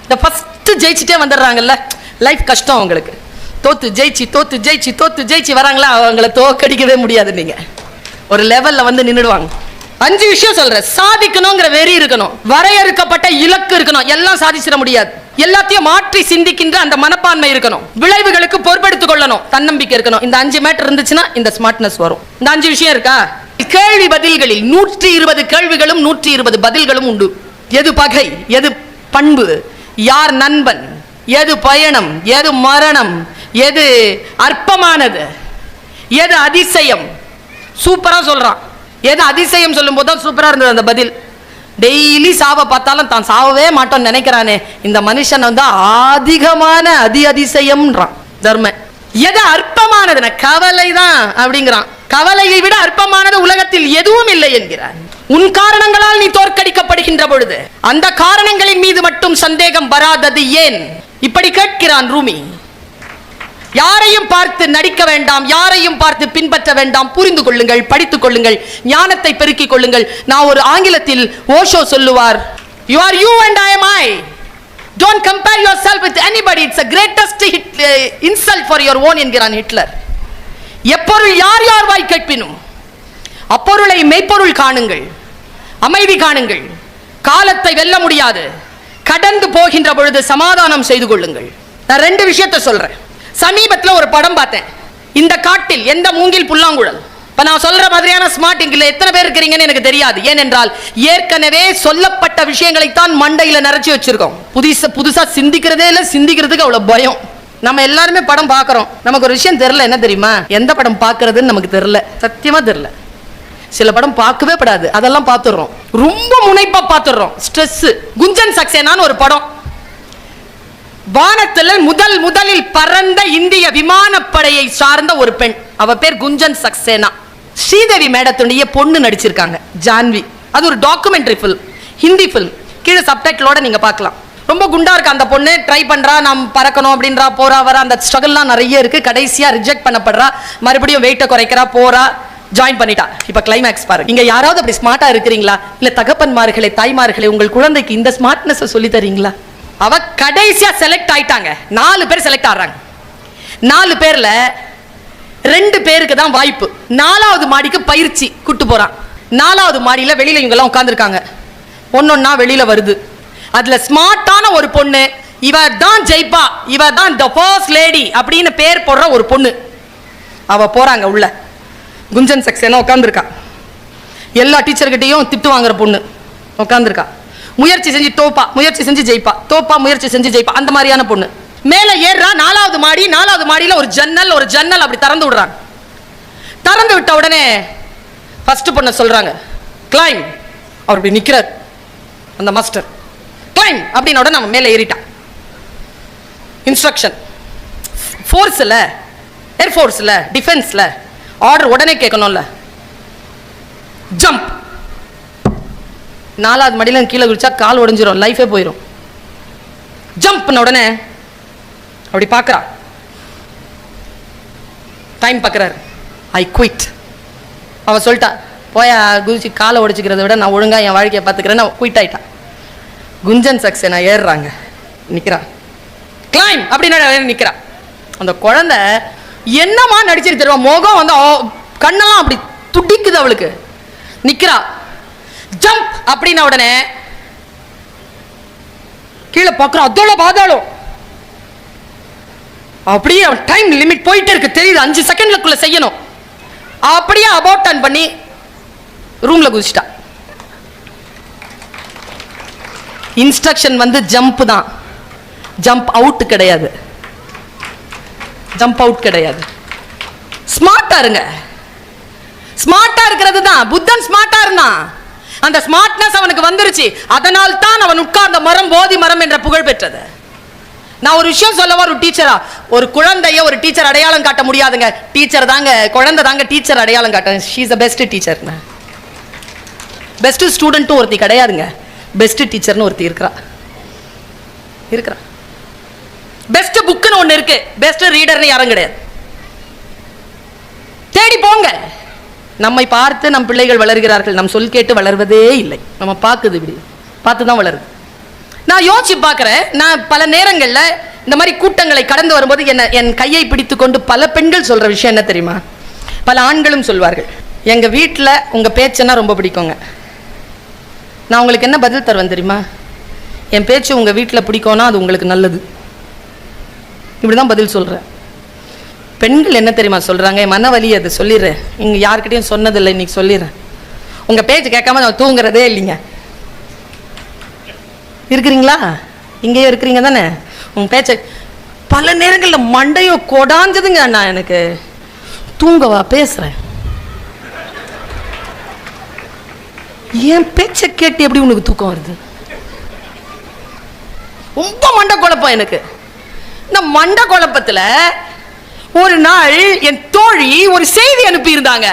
இந்த first ஜெயிச்சுட்டே வந்துடுறாங்கல்ல, life கஷ்டம் அவங்களுக்கு. தோத்து ஜெயிச்சு தோத்து ஜெயிச்சு தோத்து ஜெயிச்சு வராங்களா, அவங்கள தோக்கடிக்கவே முடியாது. நீங்க ஒரு லெவல்ல வந்து நின்றுடுவாங்க. 5 விஷயம் சொல்றேன். சாதிக்கணுங்கிற வெறி இருக்கணும், வரையறுக்கப்பட்ட இலக்கு இருக்கணும், எல்லாம் சாதிச்சிட முடியாது. எல்லாத்தையும் மாற்றி சிந்திக்கின்ற அந்த மனப்பான்மை இருக்கணும், விளைவுகளுக்கு பொறுப்பெடுத்துக் கொள்ளணும், தன்னம்பிக்கை இருக்கணும். இந்த 5 மேட்டர் இருந்துச்சுன்னா இந்த ஸ்மார்ட்னஸ் வரும். இந்த 5 விஷயம் இருக்கா? கேள்வி பதில்களில் 120 கேள்விகளும் 120 பதில்களும் உண்டு. எது பகை, எது பண்பு, யார் நண்பன், எது பயணம், எது மரணம், எது அற்பமானது, எது அதிசயம். சூப்பரா சொல்றான். எது அதிசயம் சொல்லும் போது தான் சூப்பரா இருந்தது அந்த பதில். டெய்லி சாவை பார்த்தாலும் தான் சாவவே மாட்டோம்னு நினைக்கிறானே இந்த மனுஷன் வந்து அதிகமான அதிசயம்ன்றான் தர்ம. எது அற்பமானதுன கவலை தான் அப்படிங்கிறான். கவலையை விட அற்பமானது உலகத்தில் எதுவும் இல்லை என்கிறான். உன் காரணங்களால் நீ தோற்கடிக்கப்படுகின்ற பொழுது அந்த காரணங்களின் மீது மட்டும் சந்தேகம் வராதது ஏன்? இப்படி கேட்கிறான் ரூமி. யாரையும் பார்த்து நடிக்க வேண்டாம், யாரையும் பார்த்து பின்பற்ற வேண்டாம். புரிந்து கொள்ளுங்கள், படித்துக் கொள்ளுங்கள், ஞானத்தை பெருக்கிக் கொள்ளுங்கள். நான் ஒரு ஆங்கிலத்தில் ஓஷோ சொல்லுவார், you are you and I am I. Don't compare yourself with anybody. It's the greatest insult for your own என்கிறான் ஹிட்லர். எப்பொருள் யார் யார் வாய் கேட்பினும் அப்பொருளை மெய்ப்பொருள் காணுங்கள், அமைதி காணுங்கள். காலத்தை வெல்ல முடியாது, கடந்து போகின்ற பொழுது சமாதானம் செய்து கொள்ளுங்கள். நான் 2 விஷயத்தை சொல்றேன். சமீபத்தில் ஒரு படம் பார்த்தேன். இந்த காட்டில் எந்த மூங்கில் புல்லாங்குழல். இப்ப நான் சொல்ற மாதிரியான ஸ்மார்ட் இங்கில எத்தனை பேர் இருக்கிறீங்கன்னு எனக்கு தெரியாது. ஏனென்றால் ஏற்கனவே சொல்லப்பட்ட விஷயங்களைத்தான் மண்டையில நிறைச்சி வச்சிருக்கோம். புதுசா சிந்திக்கிறதே இல்லை, சிந்திக்கிறதுக்கு அவ்வளவு பயம். நம்ம எல்லாருமே படம் பார்க்கறோம், நமக்கு ஒரு விஷயம் தெரியல. என்ன தெரியுமா? எந்த படம் பார்க்கறதுன்னு நமக்கு தெரியல, சத்தியமா தெரியல. சில படம் பார்க்கவே படாது, அதெல்லாம் பார்த்துடுறோம், ரொம்ப முனைப்பா பார்த்துடுறோம். ஸ்ட்ரெஸ். குஞ்சன் சக்சேனான்னு ஒரு படம். வானத்தில் முதலில் பறந்த இந்திய விமானப்படையை சார்ந்த ஒரு பெண், அவ பேர் குஞ்சன் சக்சேனா. ஸ்ரீதேவி மேடத்துடைய பொண்ணு நடிச்சிருக்காங்க, ஜான்வி. அது ஒரு டாக்குமெண்ட்ரி ஃபில்ம், ஹிந்தி ஃபில்ம். கீழே சப்டைட்டிலோட நீங்க பார்க்கலாம். ரொம்ப குண்டா இருக்கு அந்த பொண்ணு, ட்ரை பண்றா, நாம் பறக்கணும் அப்படின்றா, போறா வர, அந்த ஸ்ட்ரகிள்லாம் நிறைய இருக்கு. கடைசியா ரிஜெக்ட் பண்ணப்படுறா, மறுபடியும் வெயிட்டை குறைக்கிறா, போறா, ஜாயின் பண்ணிட்டா. இப்ப கிளைமேக்ஸ் பாருங்க. இங்க யாராவது அப்படி ஸ்மார்ட்டா இருக்கிறீங்களா? இல்ல தகப்பன்மார்களே, தாய்மார்களே, உங்கள் குழந்தைக்கு இந்த ஸ்மார்ட்னஸ் சொல்லி தரீங்களா? அவ கடைசியா செலக்ட் ஆயிட்டாங்க. 4 பேர் செலக்ட் ஆறாங்க. 4 பேர்ல 2 பேருக்கு தான் வாய்ப்பு. 4வது மாடிக்கு பயிற்சி கூட்டு போறான். 4வது மாடியில வெளியில இவங்க எல்லாம் உட்கார்ந்துருக்காங்க. ஒன்னொன்னா வெளியில வருது. அதுல ஸ்மார்ட்டான ஒரு பொண்ணு, இவ தான் ஜெயிப்பா, இவ தான் தி ஃபர்ஸ்ட் லேடி அப்படின்னு பேர் போடுற ஒரு பொண்ணு. அவ போறாங்க உள்ள. குஞ்சன் சக்சேனா உட்கார்ந்துருக்கா. எல்லா டீச்சர்கிட்டையும் திட்டு வாங்குற பொண்ணு உட்கார்ந்துருக்கா. முயற்சி செஞ்சு தோப்பா, முயற்சி செஞ்சு ஜெயிப்பா, தோப்பா, முயற்சி செஞ்சு ஜெயிப்பா, அந்த மாதிரியான பொண்ணு. மேல ஏறா 4வது மாடி. 4வது மாடியில ஒரு ஜன்னல் அப்படி திறந்து விடுறாங்க. திறந்து விட்ட உடனே ஃபர்ஸ்ட் பொண்ண சொல்றாங்க, கிளைம். அவர் இப்படி நிக்கிறார் அந்த மாஸ்டர். கிளைம் அப்படின்ன உடனே நம்ம மேல ஏறிட்டான். இன்ஸ்ட்ரக்ஷன் ஃபோர்ஸ்ல, ஏர்ஃபோர்ஸ்ல, டிஃபென்ஸ்ல ஆர்டர் உடனே கேட்கணும்ல. ஜம்ப். 4வது மடியில கீழே குதிச்சா கால் உடைஞ்சிரும், லைஃபே போயிடும். ஜம்ப் பண்ண உடனே அப்படி பார்க்கறா, டைம் பார்க்கறாரு. I quit. அவ சொல்லிட்டா, போயா குதிச்சு காலை உடைச்சிக்கிறத விட நான் ஒழுங்கா என் வாழ்க்கையை பார்த்துக்கிறேன், நான் குவிட் ஆயிட்டா. குஞ்சன் சக்சேனா ஏறுறாங்க, நிக்கிறா. கிளைம் அப்படின்னு நிக்கிறா. அந்த குழந்தை என்னமா நடிச்சிட்டு தெரியுமா? முகம் வந்து கண்ணெல்லாம் அப்படி துடிக்குது அவளுக்கு. நிக்கிறா. ஜம்ப் அப்படின்ன உடனே கீழே பார்க்கிறோம், அதோட பாதாளம். அப்படியே டைம் லிமிட் போயிட்டே இருக்கு, தெரியுது. 5 செகண்ட்லக்குள்ள செய்யணும். அப்படியே அபவுட் டர்ன் பண்ணி ரூம்ல குதிச்சிட்டா. இன்ஸ்ட்ரக்ஷன் வந்து ஜம்ப் தான், ஜம்ப் அவுட் கிடையாது. ஜம்ப் அவுட் கிடையாது. ஸ்மார்ட்டா இருங்க. ஸ்மார்ட்டா இருக்கிறது தான். புத்தன் ஸ்மார்ட்டா இருந்தான். அந்த ஸ்மார்ட்னஸ் அவனுக்கு வந்துருச்சு. அதனால் தான் அவன் உட்கார்ந்த மரம் போதி மரம் என்ற புகழ் பெற்றது. நான் ஒரு விஷயம் சொல்லவா, ஒரு டீச்சரா, ஒரு குழந்தைய ஒரு டீச்சர் அடையாளம் காட்ட முடியாதுங்க. டீச்சர் தாங்க, குழந்தை தாங்க டீச்சர் அடையாளம் காட்ட. She is the best teacher. Best ஸ்டூடெண்ட்டும் ஒருத்தி கிடையாதுங்க, பெஸ்ட் டீச்சர்னு ஒருத்தி இருக்கிறா. பெஸ்ட் புக்னு ஒன்று இருக்கு, பெஸ்ட் ரீடர்னு யாரும் கிடையாது. தேடி போங்க. நம்மை பார்த்து நம் பிள்ளைகள் வளர்கிறார்கள், நம் சொல் கேட்டு வளர்வதே இல்லை. நம்ம பார்க்குது, இப்படி பார்த்து தான் வளருது. நான் யோசிச்சு பார்க்கிறேன். நான் பல நேரங்கள்ல இந்த மாதிரி கூட்டங்களை கடந்து வரும்போது என் கையை பிடித்து கொண்டு பல பெண்கள் சொல்ற விஷயம் என்ன தெரியுமா? பல ஆண்களும் சொல்வார்கள், எங்க வீட்டில் உங்க பேச்சைன்னா ரொம்ப பிடிக்குங்க. நான் உங்களுக்கு என்ன பதில் தருவேன் தெரியுமா? என் பேச்சு உங்க வீட்டில் பிடிக்கும்னா அது உங்களுக்கு நல்லது. இப்படிதான் பதில் சொல்றேன். பெண்கள் என்ன தெரியுமா சொல்றாங்க? என் மனவலி அது சொல்லிடுறேன், இங்க யாருக்கிட்டையும் சொன்னதில்லை, இன்னைக்கு சொல்லிடுறேன். உங்க பேச்சு கேட்காம நான் தூங்குறதே இல்லைங்க. இருக்கிறீங்களா? இங்கேயும் இருக்கிறீங்க தானே? உங்க பேச்ச பல நேரங்களில் மண்டையோ கொடாஞ்சதுங்க. நான் எனக்கு தூங்கவா பேசுறேன், என் பேச்ச கேட்டு எப்படி உனக்கு தூக்கம் வருது? ரொம்ப மண்டை குழப்பம் எனக்கு. இந்த மண்டை குழப்பத்துல ஒரு நாள் என் தோழி ஒரு செய்தி அனுப்பி இருந்தாங்க.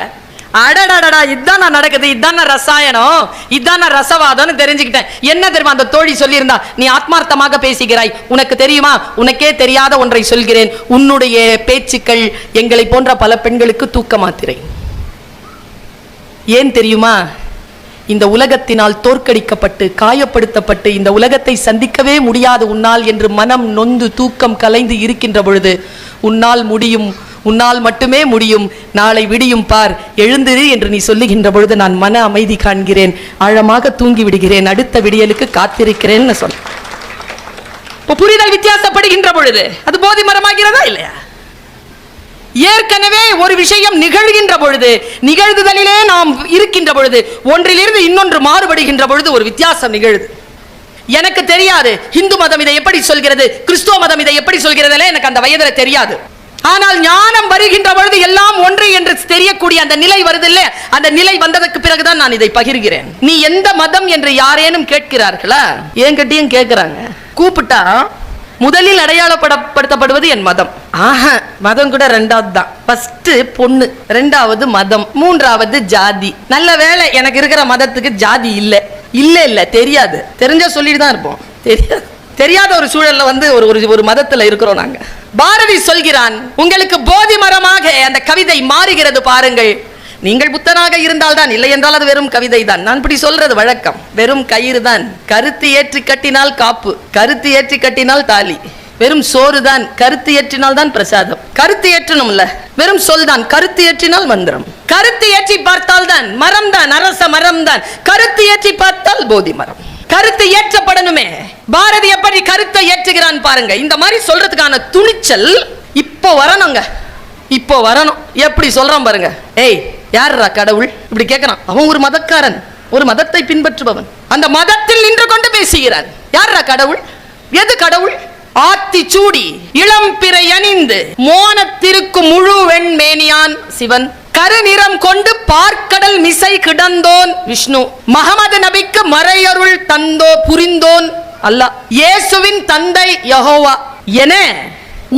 அடடடடா, இதான் நடக்குது, இதான் ரசாயனம், இதான் ரசவாதம்னு தெரிஞ்சுக்கிட்டேன். என்ன தெரியுமா அந்த தோழி சொல்லியிருந்தா? நீ ஆத்மார்த்தமாக பேசுகிறாய், உனக்கு தெரியுமா, உனக்கே தெரியாத ஒன்றை சொல்கிறேன், உன்னுடைய பேச்சுக்கள் எங்களை போன்ற பல பெண்களுக்கு தூக்க மாத்திரை. ஏன் தெரியுமா? இந்த உலகத்தினால் தோற்கடிக்கப்பட்டு காயப்படுத்தப்பட்டு இந்த உலகத்தை சந்திக்கவே முடியாது உன்னால் என்று மனம் நொந்து தூக்கம் கலைந்து இருக்கின்ற பொழுது, உன்னால் முடியும், உன்னால் மட்டுமே முடியும், நாளை விடியும் பார், எழுந்திரு என்று நீ சொல்லுகின்ற பொழுது நான் மன அமைதி காண்கிறேன், ஆழமாக தூங்கி விடுகிறேன், அடுத்த விடியலுக்கு காத்திருக்கிறேன்னு சொன்ன. புரிதல் வித்தியாசப்படுகின்ற பொழுது அது போதி மரமாகிறதா இல்லையா? ஏற்கனவே ஒரு விஷயம் நிகழ்கின்ற பொழுது, நிகழ்வுகளிலே நாம் இருக்கின்ற பொழுது, ஒன்றிலிருந்து இன்னொன்று மாறுபடுகின்ற பொழுது ஒரு வித்தியாசம் நிகழுது. எனக்கு தெரியாது இந்து மதம் இதை எப்படி சொல்கிறது, கிறிஸ்துவ மதம் இதை எப்படி சொல்கிறது, எனக்கு அந்த வயதுல தெரியாது. ஆனால் ஞானம் வருகின்ற பொழுது எல்லாம் ஒன்று என்று தெரியக்கூடிய அந்த நிலை வருது இல்ல, அந்த நிலை வந்ததற்கு பிறகுதான் நான் இதை பகிர்கிறேன். நீ எந்த மதம் என்று யாரேனும் கேட்கிறார்களா? என்கிட்டயும் கேட்கிறாங்க. கூப்பிட்டா முதலில் அடையாளப்படுத்தப்படுவது என் மதம். மதம் கூட ரெண்டாவது தான். ஃபர்ஸ்ட் பொண்ணு, ரெண்டாவது மதம், மூன்றாவது ஜாதி. நல்ல வேளை எனக்கு இருக்கிற மதத்துக்கு ஜாதி இல்ல இல்ல தெரியாது. தெரிஞ்சா சொல்லிட்டு தான் இருப்போம். தெரியாத ஒரு சூழல்ல வந்து ஒரு மதத்துல இருக்கிறோம் நாங்க. பாரதி சொல்கிறான், உங்களுக்கு போதி மரமாக அந்த கவிதை மாறுகிறது பாருங்கள். நீங்கள் புத்தனாக இருந்தால் தான், இல்லை என்றால் அது வெறும் கவிதை தான். நான் இப்படி சொல்றது வழக்கம். வெறும் கயிறு தான், கருத்து ஏற்றி கட்டினால் காப்பு, கருத்து ஏற்றி கட்டினால் தாலி. வெறும் சோறு தான், கருத்து ஏற்றினால் தான் பிரசாதம். கருத்து ஏற்றணும்ல, வெறும் சொல் தான், கருத்து ஏற்றினால் மந்திரம். கருத்து ஏற்றி பார்த்தால் தான் மரம் தான், அரச மரம் தான். கருத்து ஏற்றி பார்த்தால் போதி மரம். கருத்து ஏற்றப்படணுமே. பாரதி எப்படி கருத்தை ஏற்றுகிறான் பாருங்க. இந்த மாதிரி சொல்றதுக்கான துணிச்சல் இப்போ வரணுங்க, இப்போ வரணும். எப்படி சொல்றான் பாருங்க. ஏய், யாரா கடவுள் இப்படி கேட்கிறான். அவன் ஒரு மதக்காரன், ஒரு மதத்தை பின்பற்றுபவன், அந்த மதத்தில் நின்று கொண்டு பேசுகிறான். யாரா கடவுள்? எது கடவுள்? ஆத்தி சூடி இளம் பிறை அணிந்து மோனத்திற்கு முழு வெண்மேனியான் சிவன், கருநிறம் கொண்டு பார்க்கடல் மிசை கிடந்தோன் விஷ்ணு, மகமது நபிக்கு மறையருள் தந்தோ புரிந்தோன் அல்லாஹ், இயேசுவின் தந்தை யெகோவா என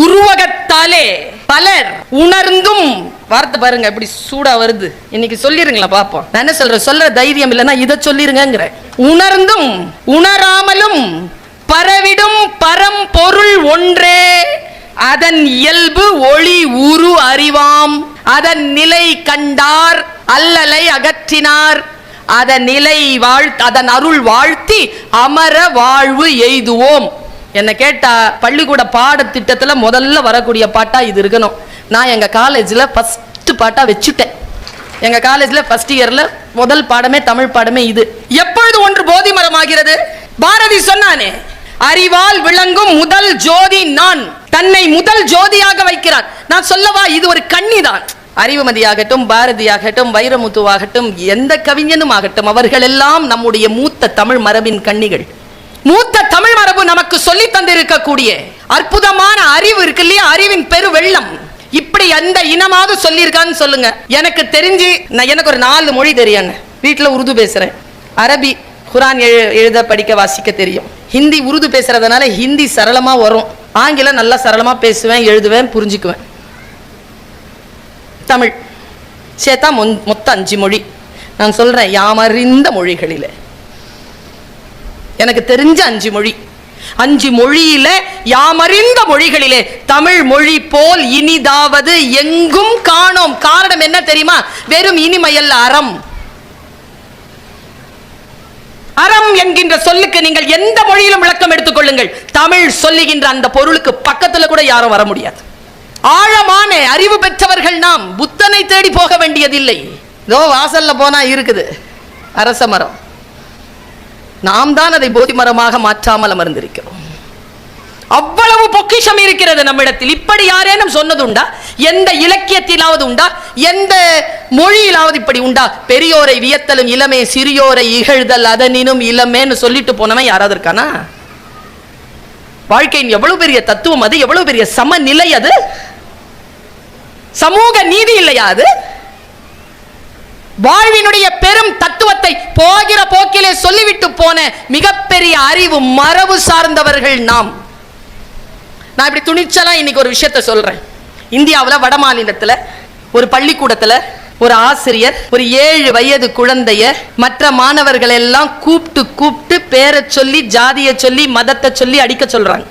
உருவகத்தாலே பலர் உணர்ந்தும். வார்த்தை பாருங்க எப்படி சூடா வருது. இன்னைக்கு சொல்லிருங்களா பாப்போம். நான் என்ன சொல்றேன், சொல்ற தைரியம் இல்லைன்னா இதை சொல்லிருங்கிற. உணர்ந்தும் உணராமலும் பரவிடும் பரம்பொருள் ஒன்றே, அதன் இயல்பு ஒளி உரு அறிவாம், அதன் நிலை கண்டார் அல்லலை அகற்றினார், அதன் நிலை அதன் அருள் வாழ்த்தி அமர வாழ்வு எய்துவோம். என்ன கேட்டா பள்ளிக்கூட பாடத்திட்டத்துல முதல்ல வரக்கூடிய பாட்டா இது இருக்கணும். நான் எங்க காலேஜ்ல ஃபர்ஸ்ட் பாட்டா வச்சுட்டேன். எங்க காலேஜ்ல ஃபர்ஸ்ட் இயர்ல முதல் பாடமே தமிழ் பாடமே இது. எப்பொழுது ஒன்று போதி மரம் ஆகிறது? பாரதி சொன்னானே, அறிவால் விளங்கும் முதல் ஜோதி நான், தன்னை முதல் ஜோதியாக வைக்கிறான். நான் சொல்லவா, இது ஒரு கன்னிதான். அறிவுமதியாகட்டும், பாரதியாகட்டும், வைரமுத்துவாகட்டும், எந்த கவிஞனும் ஆகட்டும், அவர்கள் எல்லாம் நம்முடைய மூத்த தமிழ் மரபின் கன்னிகள். மூத்த தமிழ் மரபு நமக்கு சொல்லி தந்திருக்கக்கூடிய அற்புதமான அறிவு இருக்கு இல்லையா, அறிவின் பெரு வெள்ளம். இப்படி எந்த இனமாவது சொல்லியிருக்கான்னு சொல்லுங்க. எனக்கு தெரிஞ்சு எனக்கு ஒரு 4 மொழி தெரியும். வீட்டில் உருது பேசுறேன், அரபி குரான் எழுத படிக்க வாசிக்க தெரியும், ஹிந்தி உருது பேசுறதுனால ஹிந்தி சரளமா வரும், ஆங்கிலம் நல்லா சரளமா பேசுவேன், எழுதுவேன், புரிஞ்சுக்குவேன். தமிழ் சேர்த்தா மொத்தம் 5 மொழி. நான் சொல்றேன், யாமறிந்த மொழிகளிலே எனக்கு தெரிஞ்ச 5 மொழி. 5 மொழியில யாமறிந்த மொழிகளிலே தமிழ் மொழி போல் இனிதாவது எங்கும் காணோம். காரணம் என்ன தெரியுமா? வெறும் இனிமையல்ல, அறம். அறம் என்கின்ற சொல்லுக்கு நீங்கள் எந்த மொழியிலும் விளக்கம் எடுத்துக்கொள்ளுங்கள், தமிழ் சொல்லுகின்ற அந்த பொருளுக்கு பக்கத்துல கூட யாரும் வர முடியாது. ஆழமான அறிவு பெற்றவர்கள் நாம். புத்தனை தேடி போக வேண்டியதில்லை. இதோ வாசல்ல போனா இருக்குது அரச மரம். நாம் தான் அதை போதி மரமாக மாற்றாமல் அமர்ந்திருக்கிறோம். அவ்வளவு பொக்கிஷம் இருக்கிறது நம்மிடத்தில். இப்படி யாரேனும் சொன்னதுண்டா? எந்த இலக்கியத்திலாவது உண்டா? எந்த மொழியிலாவது இப்படி உண்டா? பெரியோரை வியத்தலும் இளமே, சிறியோரை இகழ்தல் அதனினும் இளமேன்னு சொல்லிட்டு போனவன் யாராவது இருக்கானா? வாழ்க்கையின் எவ்வளவு பெரிய தத்துவம் அது, எவ்வளவு பெரிய சமநிலை அது, சமூக நீதி இல்லையா அது? வாழ்வினுடைய பெரும் தத்துவத்தை போகிற போக்கிலே சொல்லிவிட்டு போன மிகப்பெரிய அறிவு மரபு சார்ந்தவர்கள் நாம். நான் இப்படி துணிச்சலா இன்னைக்கு ஒரு விஷயத்தை சொல்றேன். இந்தியாவில் வட மாநிலத்தில் ஒரு பள்ளிக்கூடத்தில் ஒரு ஆசிரியர் ஒரு 7 வயது குழந்தைய மற்ற மாணவர்கள் எல்லாம் கூப்பிட்டு பேரை சொல்லி, ஜாதியை சொல்லி, மதத்தை சொல்லி அடிக்க சொல்றாங்க.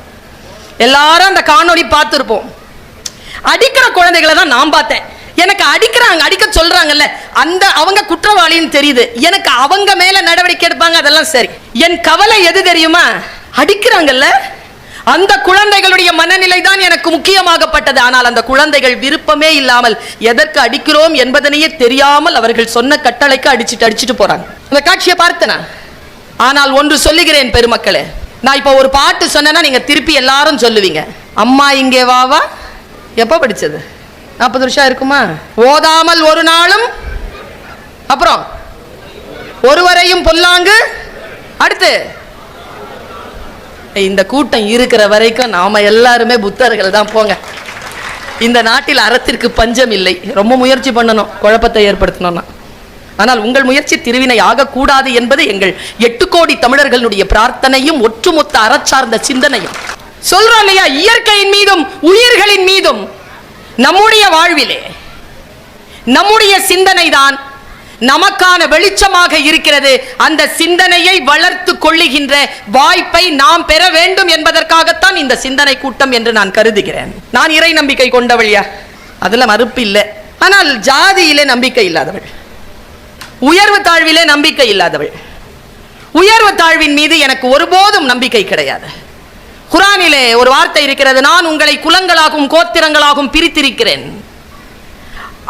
எல்லாரும் அந்த காணொளி பார்த்துருப்போம். அடிக்கிற குழந்தைகளை தான் நான் பார்த்தேன். எனக்கு அடிக்க சொல்றாங்கல்ல, அந்த அவங்க குற்றவாளின்னு தெரியுது. எனக்கு அவங்க மேல நடவடிக்கை எடுப்பாங்க, அதெல்லாம் சரி. என் கவலை எது தெரியுமா? அடிக்கிறாங்கல்ல அந்த குழந்தைகளுடைய மனநிலை தான் எனக்கு முக்கியமாகப்பட்டது. ஆனால் அந்த குழந்தைகள் விருப்பமே இல்லாமல் எதற்கு அடிக்கிறோம் என்பதனையே தெரியாமல் அவர்கள் சொன்ன கட்டளைக்கு அடிச்சிட்டு போறாங்க. அந்த காட்சியை பார்த்தனா. ஆனால் ஒன்று சொல்லுகிறேன் பெருமக்களே, நான் இப்ப ஒரு பாட்டு சொன்னேன்னா நீங்க திருப்பி எல்லாரும் சொல்லுவீங்க, அம்மா இங்கே வாவா. எப்ப படிச்சது? 40 வருஷம் இருக்குமா? ஓதாமல் ஒரு நாளும், அப்புறம் ஒருவரையும் பொல்லாங்கு. அடுத்து இந்த கூட்டம் இருக்கிற வரைக்கும் நாம எல்லாருமே புத்தர்கள் தான். போங்க, இந்த நாட்டில் அறத்திற்கு பஞ்சம் இல்லை. ரொம்ப முயற்சி பண்ணணும் குழப்பத்தை ஏற்படுத்தணும்னா. ஆனால் உங்கள் முயற்சி திருவினை ஆகக்கூடாது என்பது எங்கள் 8 கோடி தமிழர்களுடைய பிரார்த்தனையும் ஒட்டுமொத்த அறச்சார்ந்த சிந்தனையும். சொல்றோம் இல்லையா, இயற்கையின் மீதும் உயிர்களின் மீதும் நம்முடைய வாழ்விலே நம்முடைய சிந்தனை தான் நமக்கான வெளிச்சமாக இருக்கிறது. அந்த சிந்தனையை வளர்த்து கொள்ளுகின்ற வாய்ப்பை நாம் பெற வேண்டும் என்பதற்காகத்தான் இந்த சிந்தனை கூட்டம் என்று நான் கருதுகிறேன். நான் இறை நம்பிக்கை கொண்டவழியா, அதுல மறுப்பு இல்லை. ஆனால் ஜாதியிலே நம்பிக்கை இல்லாதவள், உயர்வு தாழ்விலே நம்பிக்கை இல்லாதவள். உயர்வு தாழ்வின் மீது எனக்கு ஒருபோதும் நம்பிக்கை கிடையாது. குர்ஆனிலே ஒரு வார்த்தை இருக்கிறது, நான் உங்களை குலங்களாகவும் கோத்திரங்களாகவும் பிரித்திருக்கிறேன்.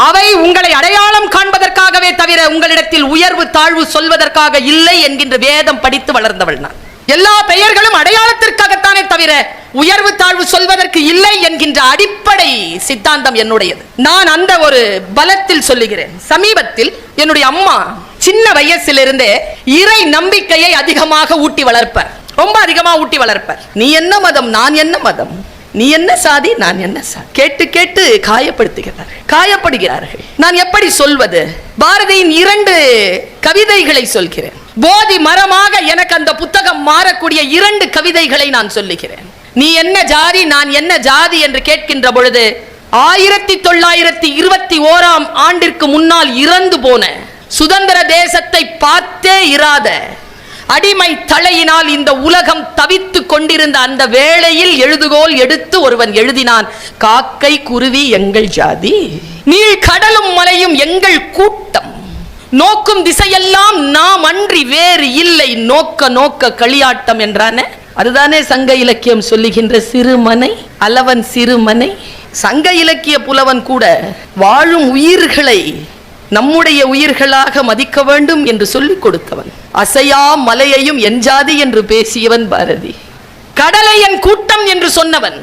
அவை உங்களை அடையாளம் காண்பதற்காகவே தவிர உங்களிடத்தில் உயர்வு தாழ்வு சொல்வதற்காக இல்லை என்கின்ற வேதம் படித்து வளர்ந்தவள் நான். எல்லா பெயர்களும் அடையாளத்திற்காகத்தானே தவிர உயர்வு தாழ்வு சொல்வதற்கு இல்லை என்கின்ற அடிப்படை சித்தாந்தம் என்னுடையது. நான் அந்த ஒரு பலத்தில் சொல்லுகிறேன். சமீபத்தில் என்னுடைய அம்மா சின்ன வயசிலிருந்தே இறை நம்பிக்கையை அதிகமாக ஊட்டி வளர்ப்பார், ரொம்ப அதிகமா ஊட்டி வளர்ப்பார். நீ என்ன மதம், நான் என்ன மதம், நீ என்ன சாதி, நான் என்ன சாதி, கேட்டு கேட்டு காயப்படுகிறார்கள். நான் எப்படி சொல்வது? பாரதியின் 2 கவிதைகளை சொல்கிறேன். போதி மரமாக எனக்கு அந்த புத்தகம் மாறக்கூடிய 2 கவிதைகளை நான் சொல்லுகிறேன். நீ என்ன ஜாதி, நான் என்ன ஜாதி என்று கேட்கின்ற பொழுது 1921ஆம் ஆண்டிற்கு முன்னால் இறந்து போன, சுதந்திர தேசத்தை பார்த்தே இராத அடிமை தலையினால் இந்த உலகம் தவித்துக் கொண்டிருந்த அந்த வேளையில் எழுதுகோல் எடுத்து ஒருவன் எழுதினான், காக்கை குருவி எங்கள் ஜாதி, நீள் கடலும் மலையும் எங்கள் கூட்டம், நோக்கும் திசையெல்லாம் நாம் அன்றி வேறு இல்லை, நோக்க நோக்க களியாட்டம் என்றானே. அதுதானே சங்க இலக்கியம் சொல்லுகின்ற சிறுமனை, அளவன் சிறுமனை. சங்க இலக்கிய புலவன் கூட வாழும் உயிர்களை நம்முடைய உயிர்களாக மதிக்க வேண்டும் என்று சொல்லிக் கொடுத்தவன். அசையா மலையையும் என் ஜாதி என்று பேசியவன் பாரதி. கடலை என் கூட்டம் என்று சொன்னவன்.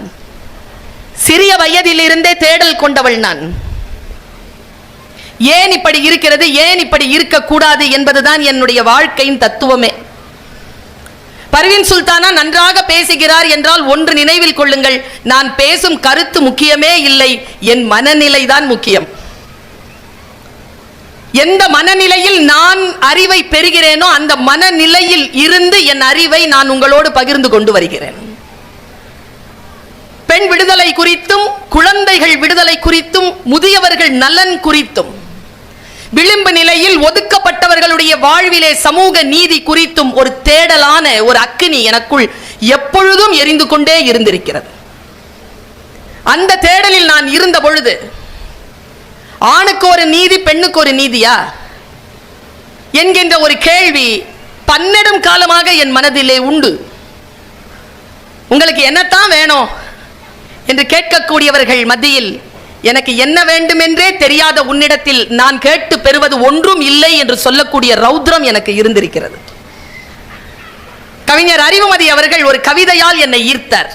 சிறிய வயதிலிருந்தே தேடல் கொண்டவள் நான். ஏன் இப்படி இருக்கிறது, ஏன் இப்படி இருக்கக்கூடாது என்பதுதான் என்னுடைய வாழ்க்கையின் தத்துவமே. பர்வீன் சுல்தானா நன்றாக பேசுகிறார் என்றால் ஒன்று நினைவில் கொள்ளுங்கள், நான் பேசும் கருத்து முக்கியமே இல்லை, என் மனநிலை தான் முக்கியம். எந்த மனநிலையில் நான் அறிவை பெறுகிறேனோ அந்த மனநிலையில் இருந்து என் அறிவை நான் உங்களோடு பகிர்ந்து கொண்டு வருகிறேன். பெண் விடுதலை குறித்தும், குழந்தைகள் விடுதலை குறித்தும், முதியவர்கள் நலன் குறித்தும், விளிம்பு நிலையில் ஒதுக்கப்பட்டவர்களுடைய வாழ்விலே சமூக நீதி குறித்தும் ஒரு தேடலான ஒரு அக்கினி எனக்குள் எப்பொழுதும் எரிந்து கொண்டே இருந்திருக்கிறது. அந்த தேடலில் நான் இருந்த பொழுது ஆணுக்கு ஒரு நீதி, பெண்ணுக்கு ஒரு நீதியா என்கின்ற ஒரு கேள்வி பன்னெடும் காலமாக என் மனதிலே உண்டு. உங்களுக்கு என்னத்தான் வேணும் என்று கேட்கக்கூடியவர்கள் மத்தியில் எனக்கு என்ன வேண்டும் என்றே தெரியாத உன்னிடத்தில் நான் கேட்டு பெறுவது ஒன்றும் இல்லை என்று சொல்லக்கூடிய ரௌத்ரம் எனக்கு இருந்திருக்கிறது. கவிஞர் அறிவுமதி அவர்கள் ஒரு கவிதையால் என்னை ஈர்த்தார்.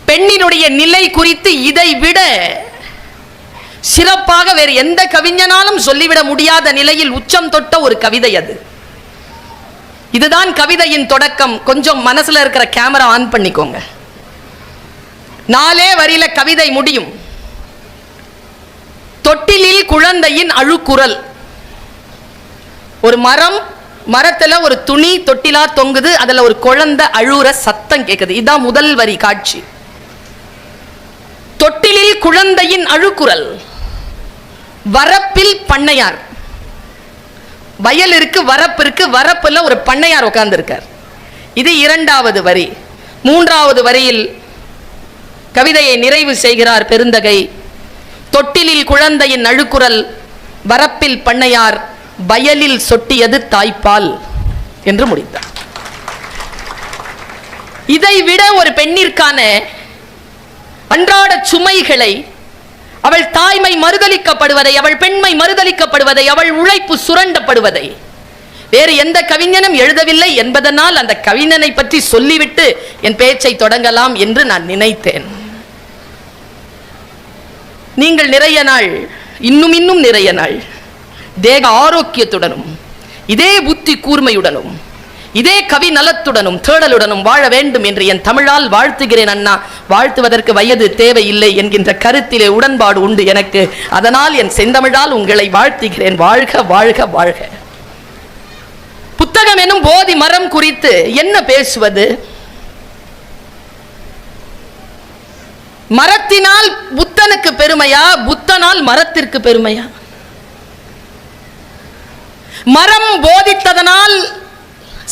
பெண்ணினுடைய நிலை குறித்து இதை விட சிறப்பாக வேறு எந்த கவிஞனாலும் சொல்லிவிட முடியாத நிலையில் உச்சம் தொட்ட ஒரு கவிதை அது. இதுதான் கவிதையின் தொடக்கம். கொஞ்சம் மனசுல இருக்கிற கேமரா ஆன் பண்ணிக்கோங்க. 4 வரியில கவிதை முடியும். தொட்டிலில் குழந்தையின் அழுக்குரல். ஒரு மரத்துல ஒரு துணி தொட்டிலா தொங்குது, அதுல ஒரு குழந்தை அழுற சத்தம் கேக்குது. இதுதான் முதல் வரி காட்சி. தொட்டிலில் குழந்தையின் அழுக்குரல். வரப்பில் பண்ணையார். வயல் இருக்கு, வரப்பு இருக்கு, வரப்புல ஒரு பண்ணையார் உட்கார்ந்து இருக்கார். இது 2வது வரி. 3வது வரியில் கவிதையை நிறைவு செய்கிறார் பெருந்தகை. தொட்டிலில் குழந்தையின் அழுக்குரல், வரப்பில் பண்ணையார், வயலில் சொட்டியது தாய்ப்பால் என்று முடித்தார். இதை விட ஒரு பெண்ணிற்கான அன்றாட சுமைகளை, அவள் தாய்மை மறுதலிக்கப்படுவதை, அவள் பெண்மை மறுதலிக்கப்படுவதை, அவள் உழைப்பு சுரண்டப்படுவதை வேறு எந்த கவிஞனும் எழுதவில்லை என்பதனால் அந்த கவிஞனை பற்றி சொல்லிவிட்டு என் பேச்சை தொடங்கலாம் என்று நான் நினைத்தேன். நீங்கள் நிறைய நாள், இன்னும் நிறைய நாள் தேக ஆரோக்கியத்துடனும் இதே புத்தி கூர்மையுடனும் இதே கவி நலத்துடனும் தேடலுடனும் வாழ வேண்டும் என்று என் தமிழால் வாழ்த்துகிறேன் அண்ணா. வாழ்த்துவதற்கு வயது தேவையில்லை என்கின்ற கருத்திலே உடன்பாடு உண்டு எனக்கு. அதனால் என் செந்தமிழால் உங்களை வாழ்த்துகிறேன். வாழ்க வாழ்க வாழ்க. புத்தகம் எனும் போதி மரம் குறித்து என்ன பேசுவது? மரத்தினால் புத்தனுக்கு பெருமையா, புத்தனால் மரத்திற்கு பெருமையா? மரம் போதித்ததனால்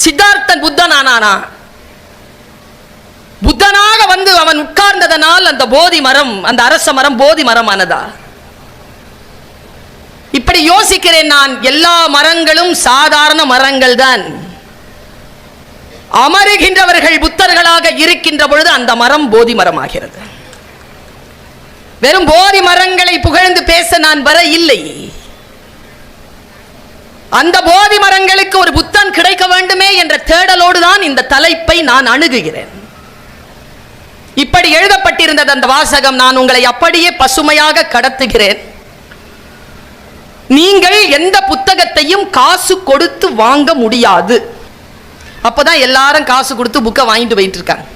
சித்தார்த்தன் புத்தனானானா? புத்தனாக வந்து அவன் உட்கார்ந்ததனால் அந்த போதி மரம், அந்த அரச மரம் போதி மரமானதா? இப்படி யோசிக்கிறேன் நான். எல்லா மரங்களும் சாதாரண மரங்கள் தான். அமருகின்றவர்கள் புத்தர்களாக இருக்கின்ற பொழுது அந்த மரம் போதி மரமாகிறது. வெறும் போதி மரங்களை புகழ்ந்து பேச நான் வர இல்லை. அந்த போதி மரங்களுக்கு ஒரு புத்தன் கிடைக்க வேண்டுமே என்ற தேடலோடு தான் இந்த தலைப்பை நான் அணுகுகிறேன். இப்படி எழுதப்பட்டிருந்தது அந்த வாசகம். நான் உங்களை அப்படியே பசுமையாக கடத்துகிறேன். நீங்கள் எந்த புத்தகத்தையும் காசு கொடுத்து வாங்க முடியாது. அப்பதான் எல்லாரும் காசு கொடுத்து புக்கை வாங்கிட்டு போயிட்டு இருக்காங்க.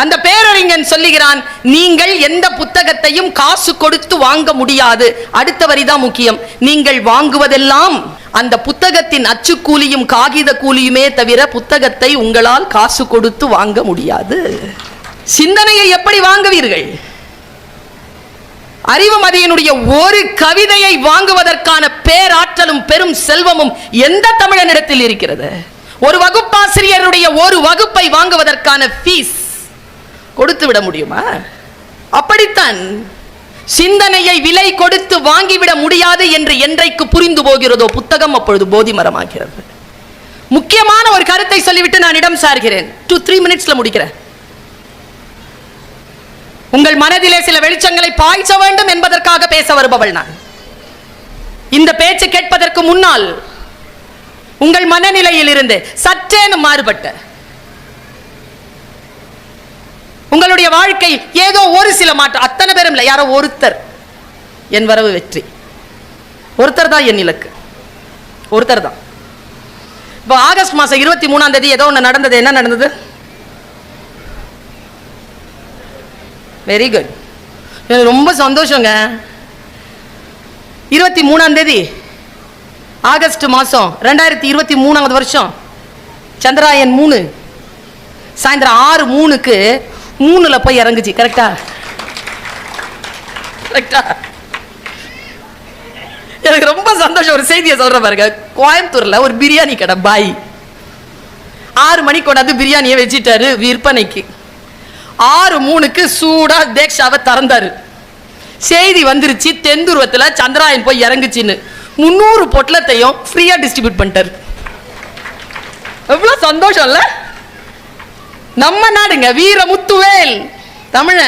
அந்த பேரறிஞன் சொல்லுகிறான், நீங்கள் எந்த புத்தகத்தையும் காசு கொடுத்து வாங்க முடியாது. அடுத்த வரிதான் முக்கியம். நீங்கள் வாங்குவதெல்லாம் அந்த புத்தகத்தின் அச்சுக்கூலியும் காகித கூலியுமே தவிர புத்தகத்தை உங்களால் காசு கொடுத்து வாங்க முடியாது. சிந்தனையை எப்படி வாங்குவீர்கள்? அறிவுமதியினுடைய ஒரு கவிதையை வாங்குவதற்கான பேராற்றலும் பெரும் செல்வமும் எந்த தமிழனிடத்தில் இருக்கிறது? ஒரு வகுப்பாசிரியருடைய ஒரு வகுப்பை வாங்குவதற்கான ஃபீஸ் கொடுத்து விட முடியுமா? அப்படித்தான் சிந்தனையை விலை கொடுத்து வாங்கிவிட முடியாது என்று என்றைக்கு புரிந்து போகிறதோ புத்தகம் அப்பொழுது போதி மரமாகிறது. முக்கியமான ஒரு கருத்தை சொல்லிவிட்டு நான் இடம் சார்கிறேன். 2-3 மினிட்ஸ்ல முடிக்கிறேன். உங்கள் மனதிலே சில வெளிச்சங்களை பாய்ச்ச வேண்டும் என்பதற்காக பேச வருபவள் நான். இந்த பேச்சு கேட்பதற்கு முன்னால் உங்கள் மனநிலையில் இருந்து சற்றேனும் மாறுபட்ட உங்களுடைய வாழ்க்கை ஏதோ ஒரு சில மாற்றம், அத்தனை பேரும் இல்லை, யாரோ ஒருத்தர், என் வரவு வெற்றி, ஒருத்தர் தான் என் இலக்கு, ஒருத்தர் தான். இப்போ ஆகஸ்ட் மாசம் 23ஆம் தேதி ஏதோ ஒன்று நடந்தது. என்ன நடந்தது? வெரி குட், எனக்கு ரொம்ப சந்தோஷங்க. 23ஆம் தேதி ஆகஸ்ட் மாசம் 2023ஆவது வருஷம், சந்திராயன் 3 சாயந்தரம் 6:03க்கு 3ல போய் இறங்குச்சு. கரெக்டா? கரெக்டா? எனக்கு ரொம்ப சந்தோஷம். ஒரு செய்தியை சொல்ற பாருங்க. கோயம்புத்தூர்ல ஒரு பிரியாணி கடை பாய் 6 மணிக்கு கொண்டாந்து பிரியாணியை வச்சுட்டாரு விற்பனைக்கு. 6:03க்கு சூடா தேக்ஷாவை திறந்தாரு. செய்தி வந்துருச்சு, தென்துருவத்தில் சந்திராயன் போய் இறங்குச்சின்னு 300 பொட்டலத்தையும் ஃப்ரீயா டிஸ்ட்ரிபியூட் பண்ணிட்டாரு. எவ்வளவு சந்தோஷம் இல்ல? நம்ம நாடுங்க, வீரமுத்துவேல் தமிழ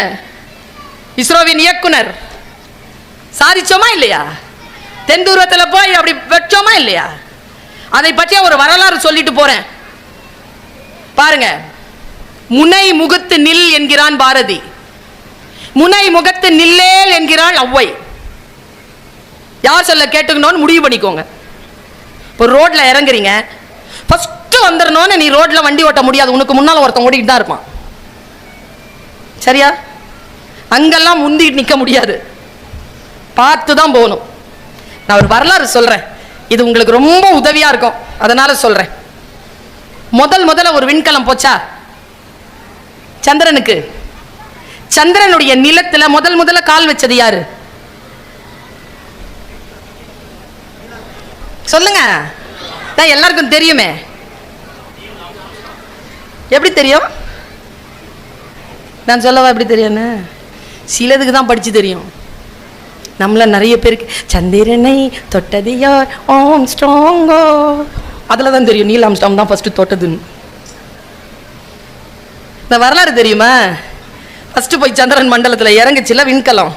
இஸ்ரோவின் இயக்குனர். சாதிச்சோமா இல்லையா? தென்தூரத்தில் போய் அப்படி வச்சோமா இல்லையா? அதை பற்றிய ஒரு வரலாறு சொல்லிட்டு போறேன் பாருங்க. முனை முகத்து நில் என்கிறான் பாரதி, முனை முகத்து நில்லேல் என்கிறாள் ஔவை. யார் சொல்ல கேட்டுக்கணும்னு முடிவு பண்ணிக்கோங்க. இப்போ ரோட்ல இறங்குறீங்க, ஃபர்ஸ்ட் வந்துடணும்னு நீ ரோட்ல வண்டி ஓட்ட முடியாது, உனக்கு முன்னால் ஒருத்தன் ஓடிக்கிட்டு தான் இருப்பான். சரியா? அங்கெல்லாம் முந்திட்டு நிற்க முடியாது, பார்த்து தான் போகணும். நான் ஒரு வரலாறு சொல்றேன், இது உங்களுக்கு ரொம்ப உதவியா இருக்கும், அதனால சொல்றேன். முதல்ல ஒரு விண்கலம் போச்சா சந்திரனுக்கு? சந்திரனுடைய நிலத்துல முதல்ல கால் வச்சது யாரு? சொல்லுங்க. எல்லாருக்கும் தெரியுமே. எப்படி தெரியும்? நான் சொல்லவா எப்படி தெரியும்? சிலதுக்கு தான் படிச்சு தெரியும். நம்மள நிறைய பேருக்கு சந்திரனை தொட்டது யார் ஆம்ஸ்ட்ராங்கோ, அதுல தான் தெரியும் நீல் ஆம்ஸ்ட்ராங் தான் ஃபர்ஸ்ட் தொட்டதுன்னு. இந்த வரலாறு தெரியுமா? ஃபர்ஸ்ட் போய் சந்திரன் மண்டலத்துல இறங்குச்சுல விண்கலம்,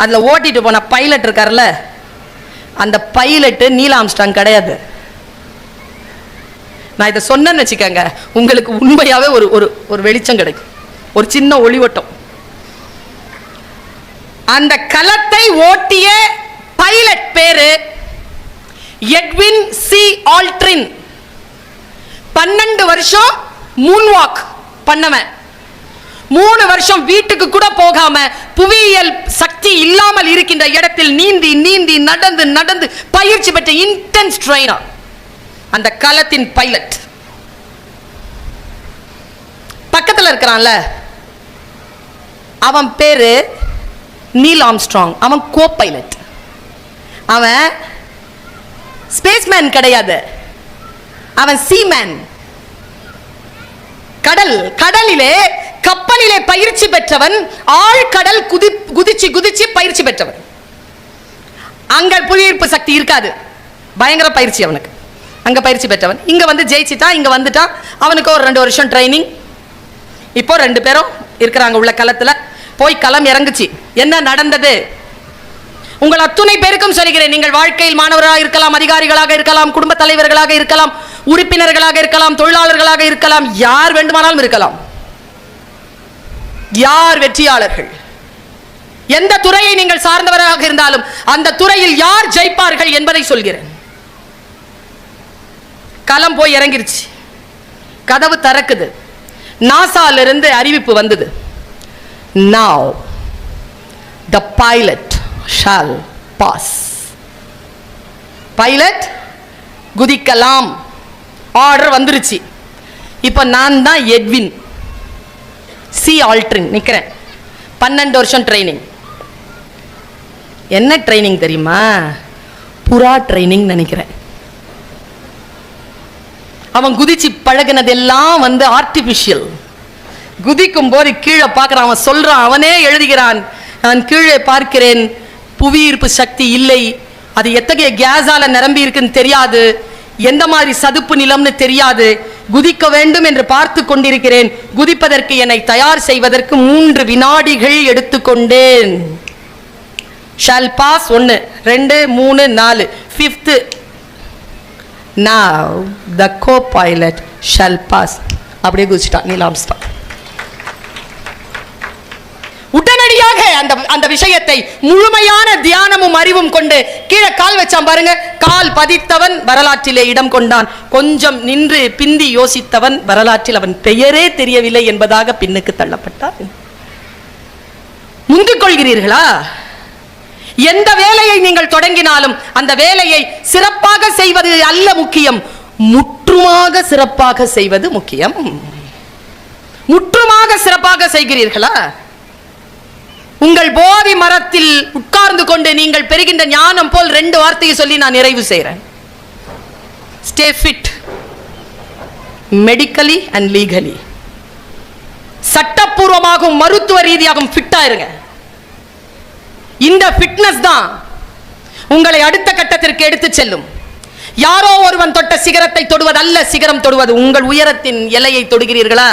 அதுல ஓட்டிட்டு போன பைலட் இருக்காருல்ல, அந்த பைலட் நீல் ஆம்ஸ்ட்ராங் கிடையாது. நான் இதை சொன்னேன்னு வச்சுக்கோங்க, உங்களுக்கு உண்மையாவே ஒரு ஒரு வெளிச்சம் கிடைக்கும், ஒரு சின்ன ஒளிவட்டம். அந்த கலத்தை ஓட்டிய பைலட் பேரு எட்வின் சி ஆல்ட்ரின். 12 வருஷம் மூன் வாக் பண்ணவன், 3 வருஷம் வீட்டுக்கு கூட போகாம புவியியல் சக்தி இல்லாமல் இருக்கின்ற இடத்தில் நீந்தி நீந்தி நடந்து நடந்து பயிற்சி பெற்ற இன்டென்ஸ் ட்ரெய்னர் அந்த கலத்தின் பைலட். பக்கத்தில் இருக்கிறான்ல அவன் பேரு நீல் ஆம்ஸ்ட்ராங், அவன் கோ பைலட். அவன் ஸ்பேஸ்மேன் கிடையாது, அவன் சீமேன். கடலிலே கப்பலிலே பயிற்சி பெற்றவன், ஆழ்கடல் குதிச்சு குதிச்சு பயிற்சி பெற்றவன். அங்க புவியீர்ப்பு சக்தி இருக்காது, பயங்கர பயிற்சி அவனுக்கு. அங்க பயிற்சி பெற்றவன் இங்க வந்து ஜெயிச்சுட்டான், இங்க வந்துட்டான். அவனுக்கு ஒரு 2 வருஷம் ட்ரைனிங். இப்போ 2 பேரும் இருக்கிறாங்க உள்ள களத்துல. போய் களம் இறங்குச்சு. என்ன நடந்தது? உங்கள் அத்துணை பேருக்கும் சொல்கிறேன், நீங்கள் வாழ்க்கையில் மாணவராக இருக்கலாம், அதிகாரிகளாக இருக்கலாம், குடும்ப தலைவர்களாக இருக்கலாம், உறுப்பினர்களாக இருக்கலாம், தொழிலாளர்களாக இருக்கலாம், யார் வேண்டுமானாலும் இருக்கலாம். யார் வெற்றியாளர்கள்? எந்த துறையை நீங்கள் சார்ந்தவராக இருந்தாலும் அந்த துறையில் யார் ஜெயிப்பார்கள் என்பதை சொல்கிறேன். களம் போய் இறங்கிருச்சு, கதவு திறக்குது, நாசால இருந்து அறிவிப்பு வந்தது. Now the pilot shall pass. Pilot குதிக்கலாம், ஆர்டர் வந்துருச்சு. இப்ப நான் தான் எட்வின் சி ஆல்ட்ரின் நிக்கிறேன். 12 வருஷம் ட்ரைனிங். என்ன ட்ரைனிங் தெரியுமா? புறா ட்ரைனிங் நினைக்கிறேன். அவன் குதிச்சு பழகினதெல்லாம் வந்து ஆர்டிபிஷியல். குதிக்கும் போது கீழே பார்க்கிறான், அவன் சொல்றான், அவனே எழுதுகிறான், நான் கீழே பார்க்கிறேன், புவியீர்ப்பு சக்தி இல்லை, அது எத்தகைய கேஸால நிரம்பி இருக்குன்னு தெரியாது, எந்த மாதிரி சதுப்பு நிலம்னு தெரியாது, குதிக்க வேண்டும் என்று பார்த்து கொண்டிருக்கிறேன். குதிப்பதற்கு என்னை தயார் செய்வதற்கு 3 வினாடிகள் எடுத்துக்கொண்டேன். Shall pass 1 2 3 4 5th. Now the co-pilot shall pass. அப்படியே குதிச்சிட்டான் நீல் ஆம்ஸ்ட்ராங். உடனடியாக அந்த விஷயத்தை முழுமையான தியானமும் அறிவும் கொண்டு கீழே கால் வச்சான் பாருங்க. கால் பதித்தவன் வரலாற்றிலே இடம் கொண்டான். கொஞ்சம் நின்று பிந்தி யோசித்தவன் வரலாற்றில் அவன் பெயரே தெரியவில்லை என்பதாக பின்னுக்கு தள்ளப்பட்டான். முந்திக் கொள்கிறீர்களா? எந்த வேலையை நீங்கள் தொடங்கினாலும் அந்த வேலையை சிறப்பாக செய்வது அல்ல முக்கியம், முற்றுமாக சிறப்பாக செய்வது முக்கியம். முற்றுமாக சிறப்பாக செய்கிறீர்களா? உங்கள் போதி மரத்தில் உட்கார்ந்து கொண்டு நீங்கள் பெறுகின்ற ஞானம் போல் 2 வார்த்தையை சொல்லி நான் நிறைவு செய்கிறேன். Stay fit medically and legally. சட்டப்பூர்வமாகவும் மருத்துவ ரீதியாகவும் ஃபிட்டா இருங்க. இந்த ஃபிட்னஸ் தான் உங்களை அடுத்த கட்டத்திற்கு எடுத்து செல்லும். யாரோ ஒருவன் தொட்ட சிகரத்தை தொடுவது அல்ல சிகரம் தொடுவது. உங்கள் உயரத்தின் எல்லையை தொடுகிறீர்களா,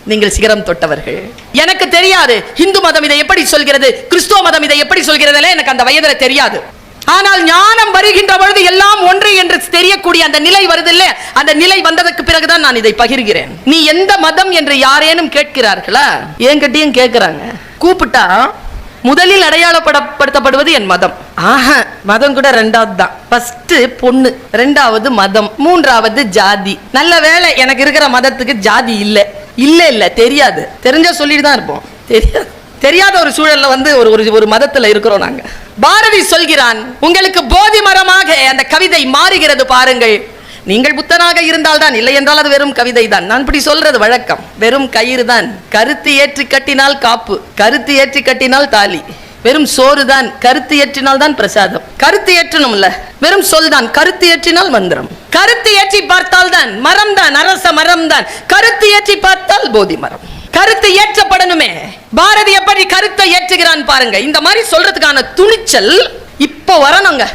நீங்கள் சிகரம் தொட்டவர்கள். எனக்கு தெரியாது இந்து மதம் இதை எப்படி சொல்கிறது, கிறிஸ்துவ மதம் இதை எப்படி சொல்கிறது, எனக்கு அந்த வயதுல தெரியாது. ஆனால் ஞானம் வருகின்ற பொழுது எல்லாம் ஒன்று என்று தெரியக்கூடிய அந்த நிலை வருது இல்ல, அந்த நிலை வந்ததற்கு பிறகுதான் நான் இதை பகிர்கிறேன். நீ எந்த மதம் என்று யாரேனும் கேட்கிறார்களா? என்கிட்டயும் கேட்கிறாங்க. கூப்பிட்டா முதலில் அடையாளப்படுத்தப்படுவது என் மதம். மதம் கூட ரெண்டாவது தான். ஃபர்ஸ்ட் பொண்ணு, ரெண்டாவது மதம், மூன்றாவது ஜாதி. நல்ல வேளை எனக்கு இருக்கிற மதத்துக்கு ஜாதி இல்ல இல்ல தெரியாது. தெரிஞ்சா சொல்லிட்டு தான் இருப்போம். தெரியாத ஒரு சூழல்ல வந்து ஒரு மதத்துல இருக்கிறோம் நாங்க. பாரதி சொல்கிறான், உங்களுக்கு போதி மரமாக அந்த கவிதை மாறுகிறது பாருங்கள். நீங்கள் புத்தனாக இருந்தால் தான், இல்லை என்றால் அது வெறும் கவிதை தான். நான் இப்படி சொல்றது வழக்கம். வெறும் கயிறு தான். கருத்து ஏற்றி கட்டினால் காப்பு, கருத்து ஏற்றி கட்டினால் தாலி. வெறும் சோறு தான், கருத்து ஏற்றினால் தான் பிரசாதம். கருத்து ஏற்றணும்ல, வெறும் சொல் தான், கருத்து ஏற்றினால் மந்திரம். கருத்து ஏற்றி பார்த்தால் தான் மரம் தான், அரச மரம் தான். கருத்து ஏற்றி பார்த்தால் போதி மரம். கருத்து ஏற்றப்படணுமே. பாரதி எப்படி கருத்தை ஏற்றுகிறான் பாருங்க. இந்த மாதிரி சொல்றதுக்கான துணிச்சல் இப்போ வரணுங்க,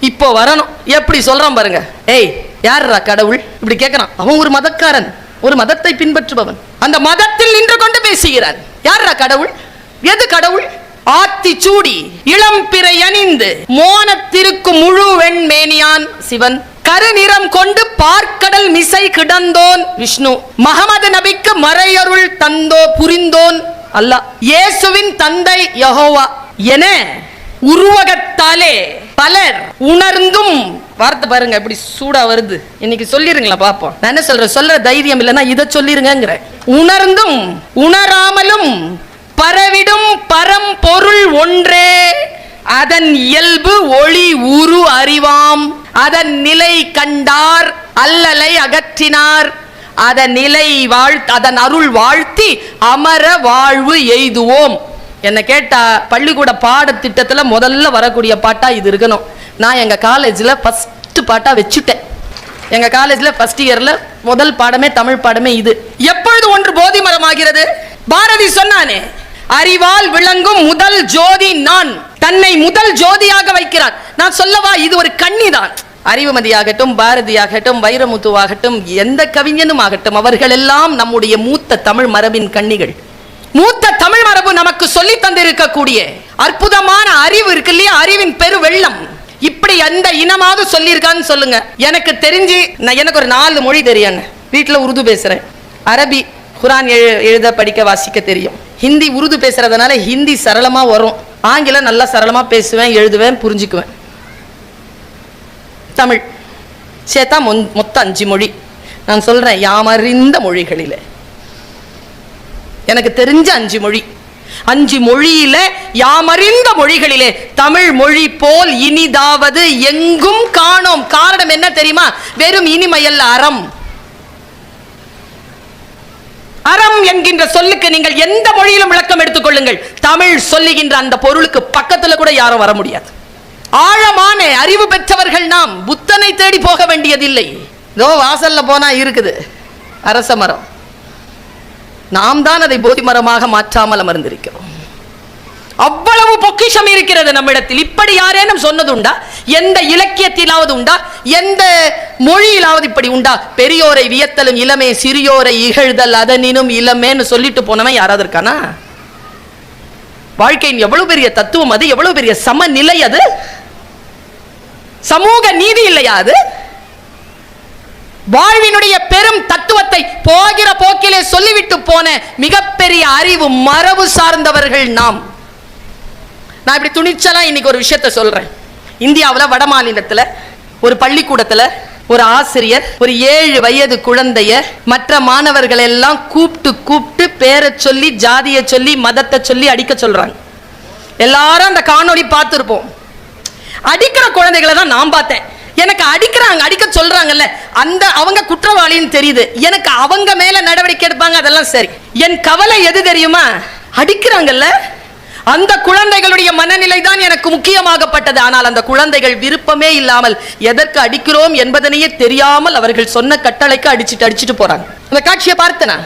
இப்போ வரணும். எப்படி சொல்றான் பாருங்க. ஏய் யாரா கடவுள் இப்படி கேட்கிறான். அவன் ஒரு மதக்காரன், ஒரு மதத்தை பின்பற்றுபவன். அந்த மதத்தில் நின்று கொண்டு பேசுகிறான். யாரா கடவுள்? எது கடவுள்? ஆத்தி சூடி இளம் பிறை அணிந்து மோனத்திற்கு முழு வெண்மேனியான் சிவன், கருநிறம் கொண்டு பார்க்கடல் மிசை கிடந்தோன் விஷ்ணு, மகமது நபிக்கு மறையருள் தந்தோ புரிந்தோன் அல்லாஹ், இயேசுவின் தந்தை யெகோவா என உருவகத்தாலே பலர் உணர்ந்தும். வார்த்தை பாருங்க எப்படி சூடா வருது. இன்னைக்கு சொல்லிருங்களா பாப்போம். நான் என்ன சொல்றேன், சொல்ற தைரியம் இல்லைன்னா இதை சொல்லிருங்கிற. உணர்ந்தும் உணராமலும் பரவிடும் பரம் பொருள் ஒன்றே, அதன் இயல்பு ஒளி உரு அறிவாம், அதன் நிலை கண்டார் அல்லலை அகற்றினார், அதன் நிலை அதன் அருள் வாழ்த்தி அமர வாழ்வு எய்துவோம். என்ன கேட்டா பள்ளிக்கூட பாடத்திட்டத்துல முதல்ல வரக்கூடிய பாட்டா இது இருக்கணும். நான் எங்க காலேஜ்ல ஃபர்ஸ்ட் பாட்டா வச்சுட்டேன். எங்க காலேஜ்ல ஃபர்ஸ்ட் இயர்ல முதல் பாடமே தமிழ் பாடமே இது. எப்பொழுது ஒன்று போதி மரம் ஆகிறது? பாரதி சொன்னானே, அறிவால் விளங்கும் முதல் ஜோதி நான். தன்னை முதல் ஜோதியாக வைக்கிறான். நான் சொல்லவா, இது ஒரு கன்னிதான். அறிவுமதியாகட்டும், பாரதியாகட்டும், வைரமுத்துவாகட்டும், எந்த கவிஞனும் ஆகட்டும், அவர்கள் எல்லாம் நம்முடைய மூத்த தமிழ் மரபின் கன்னிகள். மூத்த தமிழ் மரபு நமக்கு சொல்லி தந்திருக்கக்கூடிய அற்புதமான அறிவு இருக்கு இல்லையா, அறிவின் பெரு வெள்ளம். இப்படி எந்த இனமாவது சொல்லியிருக்கான்னு சொல்லுங்க. எனக்கு தெரிஞ்சு எனக்கு ஒரு 4 மொழி தெரியும். வீட்டில் உருது பேசுறேன், அரபி குரான் எழுத படிக்க வாசிக்க தெரியும், ஹிந்தி உருது பேசுறதுனால ஹிந்தி சரளமா வரும், ஆங்கிலம் நல்லா சரளமா பேசுவேன், எழுதுவேன், புரிஞ்சுக்குவேன். தமிழ் சேர்த்தா மொத்தம் 5 மொழி. நான் சொல்றேன், யாமறிந்த மொழிகளிலே எனக்கு தெரிஞ்ச 5 மொழி. 5 மொழியில யாமறிந்த மொழிகளிலே தமிழ் மொழி போல் இனிதாவது எங்கும் காணோம். காரணம் என்ன தெரியுமா? வெறும் இனிமையல்ல, அறம். அறம் என்கின்ற சொல்லுக்கு நீங்கள் எந்த மொழியிலும் விளக்கம் எடுத்துக்கொள்ளுங்கள், தமிழ் சொல்லுகின்ற அந்த பொருளுக்கு பக்கத்துல கூட யாரும் வர முடியாது. ஆழமான அறிவு பெற்றவர்கள் நாம். புத்தனை தேடி போக வேண்டியதில்லை. இதோ வாசல்ல போனா இருக்குது அரச மரம். நாம் தான் அதை போதி மரமாக மாற்றாமல் அமர்ந்திருக்கிறோம். அவ்வளவு பொக்கிஷம் இருக்கிறது நம்மிடத்தில். இப்படி யாரேனும் சொன்னதுண்டா? எந்த இலக்கியத்திலாவது உண்டா? எந்த மொழியிலாவது இப்படி உண்டா? பெரியோரை வியத்தலும் இளமே, சிறியோரை இகழ்தல் அதனினும் இளமேன்னு சொல்லிட்டு போனவன் யாராவது இருக்கானா? வாழ்க்கையின் எவ்வளவு பெரிய தத்துவம் அது, எவ்வளவு பெரிய சமநிலை அது, சமூக நீதி இல்லையா அது? வாழ்வினுடைய பெரும் தத்துவத்தை போகிற போக்கிலே சொல்லிவிட்டு போன மிகப்பெரிய அறிவு மரபு சார்ந்தவர்கள் நாம். நான் இப்படி துணிச்சலா இன்னைக்கு ஒரு விஷயத்தை சொல்றேன். இந்தியாவில் வட மாநிலத்தில் ஒரு பள்ளிக்கூடத்தில் ஒரு ஆசிரியர் ஒரு 7 வயது குழந்தைய மற்ற மாணவர்கள் எல்லாம் கூப்பிட்டு பேரை சொல்லி, ஜாதியை சொல்லி, மதத்தை சொல்லி அடிக்க சொல்றாங்க. எல்லாரும் அந்த காணொளி பார்த்துருப்போம். அடிக்கிற குழந்தைகளை தான் நான் பார்த்தேன். எனக்கு அடிக்க சொல்றாங்கல்ல, அந்த அவங்க குற்றவாளின்னு தெரியுது. எனக்கு அவங்க மேல நடவடிக்கை எடுப்பாங்க, அதெல்லாம் சரி. என் கவலை எது தெரியுமா? அடிக்கிறாங்கல்ல அந்த குழந்தைகளுடைய மனநிலை தான் எனக்கு முக்கியமாகப்பட்டது. ஆனால் அந்த குழந்தைகள் விருப்பமே இல்லாமல் எதற்கு அடிக்கிறோம் என்பதனையே தெரியாமல் அவர்கள் சொன்ன கட்டளைக்கு அடிச்சிட்டு போறாங்க. அந்த காட்சியை பார்த்தனா.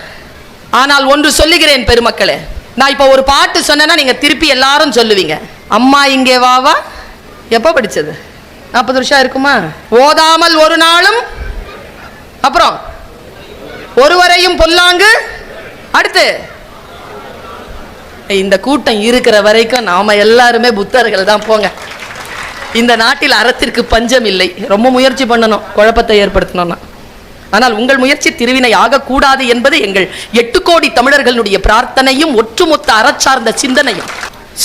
ஆனால் ஒன்று சொல்லுகிறேன் பெருமக்களே, நான் இப்ப ஒரு பாட்டு சொன்னேன்னா நீங்க திருப்பி எல்லாரும் சொல்லுவீங்க, அம்மா இங்கே வாவா எப்ப படிச்சது? 40 வருஷம் இருக்குமா? ஓதாமல் ஒரு நாளும், அப்புறம் ஒருவரையும் பொல்லாங்கு. அடுத்து இந்த கூட்டம் இருக்கிற வரைக்கும் நாம எல்லாருமே புத்தர்கள் தான். போங்க, இந்த நாட்டில் அறத்திற்கு பஞ்சம் இல்லை. ரொம்ப முயற்சி பண்ணணும் குழப்பத்தை ஏற்படுத்தணும்னா. ஆனால் உங்கள் முயற்சி திருவினை ஆகக்கூடாது என்பது எங்கள் 8 கோடி தமிழர்களுடைய பிரார்த்தனையும் ஒட்டுமொத்த அறச்சார்ந்த சிந்தனையும்.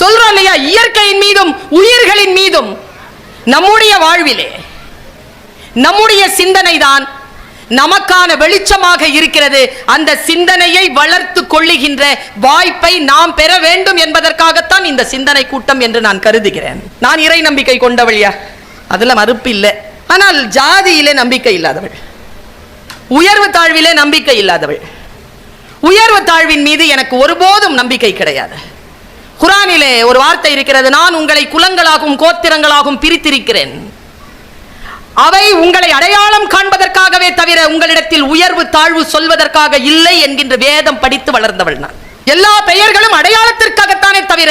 சொல்றோம் இல்லையா, இயற்கையின் மீதும் உயிர்களின் மீதும் நம்முடைய வாழ்விலே நம்முடைய சிந்தனை தான் நமக்கான வெளிச்சமாக இருக்கிறது. அந்த சிந்தனையை வளர்த்து கொள்ளுகின்ற வாய்ப்பை நாம் பெற வேண்டும் என்பதற்காகத்தான் இந்த சிந்தனை கூட்டம் என்று நான் கருதுகிறேன். நான் இறை நம்பிக்கை கொண்டவழியா, அதுல மறுப்பு இல்லை. ஆனால் ஜாதியிலே நம்பிக்கை இல்லாதவள், உயர்வு தாழ்விலே நம்பிக்கை இல்லாதவள். உயர்வு தாழ்வின் மீது எனக்கு ஒருபோதும் நம்பிக்கை கிடையாது. குர்ஆனிலே ஒரு வார்த்தை இருக்கிறது, நான் உங்களை குலங்களாகவும் கோத்திரங்களாகவும் பிரித்திருக்கிறேன். அவை உங்களை அடையாளம் காண்பதற்காகவே தவிர உங்களிடத்தில் உயர்வு தாழ்வு சொல்வதற்காக இல்லை என்கின்ற வேதம் படித்து வளர்ந்தவள் நான். எல்லா பெயர்களும் அடையாளத்திற்காகத்தானே தவிர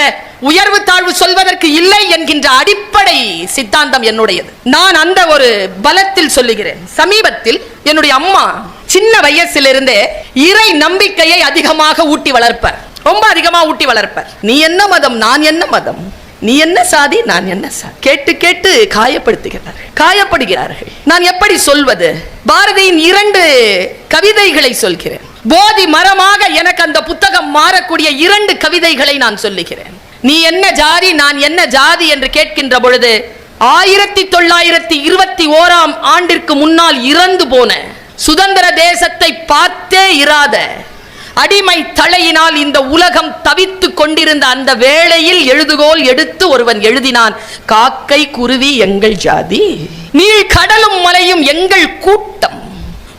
உயர்வு தாழ்வு சொல்வதற்கு இல்லை என்கின்ற அடிப்படை சித்தாந்தம் என்னுடையது. நான் அந்த ஒரு பலத்தில் சொல்லுகிறேன். சமீபத்தில் என்னுடைய அம்மா சின்ன வயசிலிருந்தே இறை நம்பிக்கையை அதிகமாக ஊட்டி வளர்ப்பார், ரொம்ப அதிகமா ஊட்டி வளர்ப்பார். நீ என்ன மதம், நான் என்ன மதம், நீ என்ன சாதி, நான் என்ன சாதி, கேட்டு கேட்டு காயப்படுகிறார்கள். நான் எப்படி சொல்வது? பாரதியின் 2 கவிதைகளை சொல்கிறேன். போதி மரமாக எனக்கு அந்த புத்தகம் மாறக்கூடிய 2 கவிதைகளை நான் சொல்லுகிறேன். நீ என்ன ஜாதி, நான் என்ன ஜாதி என்று கேட்கின்ற பொழுது 1921ஆம் ஆண்டிற்கு முன்னால் இறந்து போன, சுதந்திர தேசத்தை பார்த்தே இராத அடிமை தலையினால் இந்த உலகம் தவித்து கொண்டிருந்த அந்த வேளையில் எழுதுகோல் எடுத்து ஒருவன் எழுதினான், காக்கை குருவி எங்கள் ஜாதி, நீள் கடலும் மலையும் எங்கள் கூட்டம்,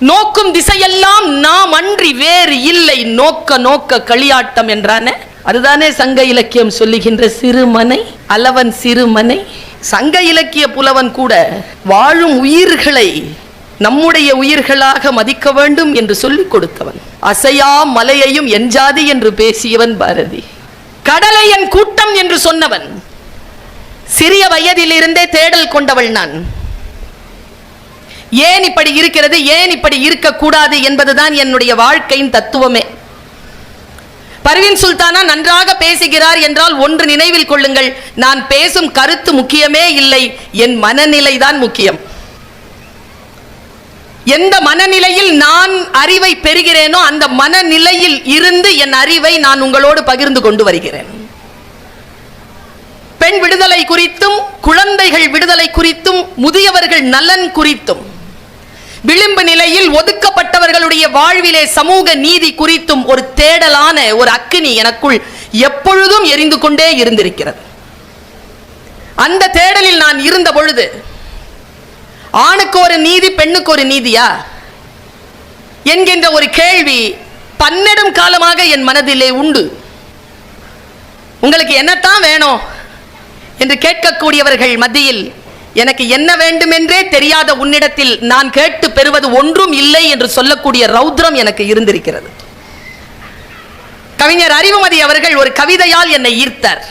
நோக்கும் திசையெல்லாம் நாம் அன்றி வேறு இல்லை, நோக்க நோக்க களியாட்டம் என்றானே. அதுதானே சங்க இலக்கியம் சொல்லுகின்ற சிறுமனை, அளவன் சிறுமனை. சங்க இலக்கிய புலவன் கூட வாழும் உயிர்களை நம்முடைய உயிர்களாக மதிக்க வேண்டும் என்று சொல்லிக் கொடுத்தவன். அசையா மலையையும் என் ஜாதி என்று பேசியவன் பாரதி. கடலை என் கூட்டம் என்று சொன்னவன். சிறிய வயதிலிருந்தே தேடல் கொண்டவள் நான். ஏன் இப்படி இருக்கிறது, ஏன் இப்படி இருக்கக்கூடாது என்பதுதான் என்னுடைய வாழ்க்கையின் தத்துவமே. பர்வீன் சுல்தானா நன்றாக பேசுகிறார் என்றால் ஒன்று நினைவில் கொள்ளுங்கள், நான் பேசும் கருத்து முக்கியமே இல்லை, என் மனநிலை தான் முக்கியம். எந்த மனநிலையில் நான் அறிவை பெறுகிறேனோ அந்த மனநிலையில் இருந்து என் அறிவை நான் உங்களோடு பகிர்ந்து கொண்டு வருகிறேன். பெண் விடுதலை குறித்தும், குழந்தைகள் விடுதலை குறித்தும், முதியவர்கள் நலன் குறித்தும், விளிம்பு நிலையில் ஒதுக்கப்பட்டவர்களுடைய வாழ்விலே சமூக நீதி குறித்தும் ஒரு தேடலான ஒரு அக்கினி எனக்குள் எப்பொழுதும் எரிந்து கொண்டே இருந்திருக்கிறது. அந்த தேடலில் நான் இருந்த பொழுது ஆணுக்கு ஒரு நீதி, பெண்ணுக்கு ஒரு நீதியா என்கின்ற ஒரு கேள்வி பன்னெடும் காலமாக என் மனதிலே உண்டு. உங்களுக்கு என்னத்தான் வேணும் என்று கேட்கக்கூடியவர்கள் மத்தியில் எனக்கு என்ன வேண்டும் என்றே தெரியாத உன்னிடத்தில் நான் கேட்டு பெறுவது ஒன்றும் இல்லை என்று சொல்லக்கூடிய ரௌத்ரம் எனக்கு இருந்திருக்கிறது. கவிஞர் அறிவுமதி அவர்கள் ஒரு கவிதையால் என்னை ஈர்த்தார்.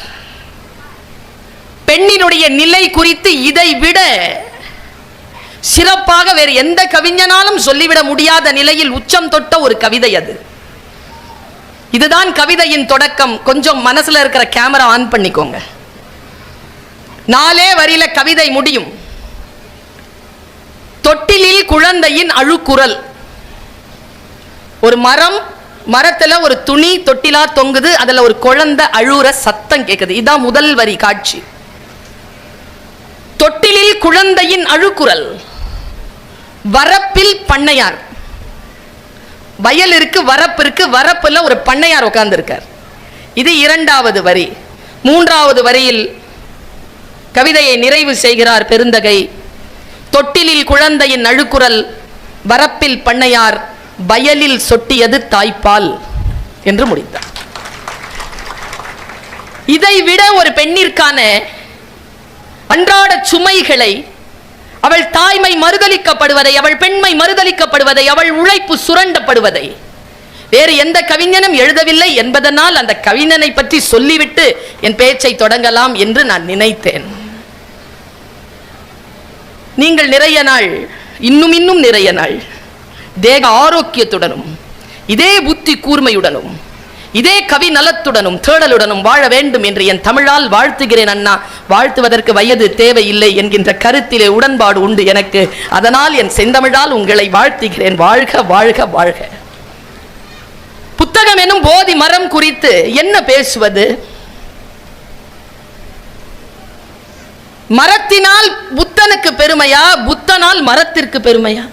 பெண்ணினுடைய நிலை குறித்து இதை விட சிறப்பாக வேறு எந்த கவிஞனாலும் சொல்லிவிட முடியாத நிலையில் உச்சம் தொட்ட ஒரு கவிதை அது. இதுதான் கவிதையின் தொடக்கம். கொஞ்சம் மனசுல இருக்கிற கேமரா ஆன் பண்ணிக்கோங்க. 4 வரியில கவிதை முடியும். தொட்டிலில் குழந்தையின் அழுக்குரல். ஒரு மரத்துல ஒரு துணி தொட்டிலா தொங்குது, அதுல ஒரு குழந்தை அழுற சத்தம் கேக்குது. இதான் முதல் வரி காட்சி. தொட்டிலில் குழந்தையின் அழுக்குரல். வரப்பில் பண்ணையார். வயல் இருக்கு, வரப்பு இருக்கு, வரப்புல ஒரு பண்ணையார் உட்கார்ந்து இருக்கார். இது 2வது வரி. 3வது வரியில் கவிதையை நிறைவு செய்கிறார் பெருந்தகை. தொட்டிலில் குழந்தையின் அழுக்குரல், வரப்பில் பண்ணையார், வயலில் சொட்டியது தாய்ப்பால் என்று முடித்தார். இதை விட ஒரு பெண்ணிற்கான அன்றாட சுமைகளை, அவள் தாய்மை மறுதலிக்கப்படுவதை, அவள் பெண்மை மறுதலிக்கப்படுவதை, அவள் உழைப்பு சுரண்டப்படுவதை வேறு எந்த கவிஞனும் எழுதவில்லை என்பதனால் அந்த கவிஞனை பற்றி சொல்லிவிட்டு என் பேச்சை தொடங்கலாம் என்று நான் நினைத்தேன். நீங்கள் நிறைய நாள், இன்னும் இன்னும் நிறைய நாள் தேக ஆரோக்கியத்துடனும் இதே புத்தி கூர்மையுடனும் இதே கவி நலத்துடனும் தேடலுடனும் வாழ வேண்டும் என்று என் தமிழால் வாழ்த்துகிறேன் அண்ணா. வாழ்த்துவதற்கு வயது தேவையில்லை என்கின்ற கருத்திலே உடன்பாடு உண்டு எனக்கு. அதனால் என் செந்தமிழால் உங்களை வாழ்த்துகிறேன். வாழ்க வாழ்க வாழ்க. புத்தகம் எனும் போதி மரம் குறித்து என்ன பேசுவது? மரத்தினால் புத்தனுக்கு பெருமையா, புத்தனால் மரத்திற்கு பெருமையா?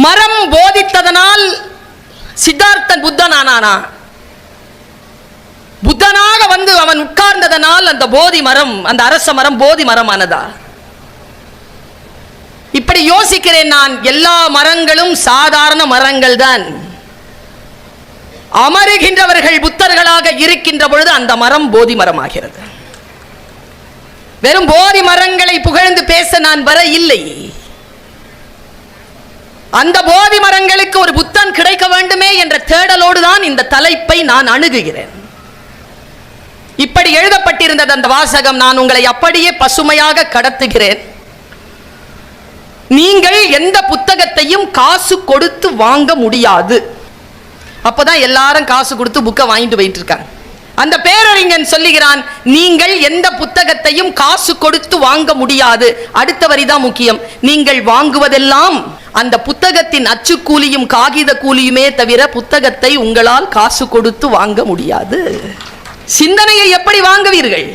மரம் போதித்ததனால் சித்தார்த்தன் புத்தன் ஆனானா? புத்தனாக வந்து அவன் உட்கார்ந்ததனால் அந்த போதி மரம், அந்த அரச மரம் போதி மரம் ஆனதா? இப்படி யோசிக்கிறேன் நான். எல்லா மரங்களும் சாதாரண மரங்கள் தான். அமருகின்றவர்கள் புத்தர்களாக இருக்கின்ற பொழுது அந்த மரம் போதி மரமாகிறது. வெறும் போதி மரங்களை புகழ்ந்து பேச நான் வர இல்லை. அந்த போதி மரங்களுக்கு ஒரு புத்தன் கிடைக்க வேண்டுமே என்ற தேடலோடு தான் இந்த தலைப்பை நான் அணுகுகிறேன். இப்படி எழுதப்பட்டிருந்தது அந்த வாசகம். நான் உங்களை அப்படியே பசுமையாக கடத்துகிறேன். நீங்கள் எந்த புத்தகத்தையும் காசு கொடுத்து வாங்க முடியாது. அப்பதான் எல்லாரும் காசு கொடுத்து புக்கை வாங்கிட்டு போயிட்டு இருக்காங்க. அந்த பேரறிஞன் சொல்லுகிறான், நீங்கள் எந்த புத்தகத்தையும் காசு கொடுத்து வாங்க முடியாது. அடுத்த வரிதான் முக்கியம். நீங்கள் வாங்குவதெல்லாம் அந்த புத்தகத்தின் அச்சு கூலியும் காகித கூலியுமே தவிர புத்தகத்தை உங்களால் காசு கொடுத்து வாங்க முடியாது. சிந்தனையை எப்படி வாங்குவீர்கள்?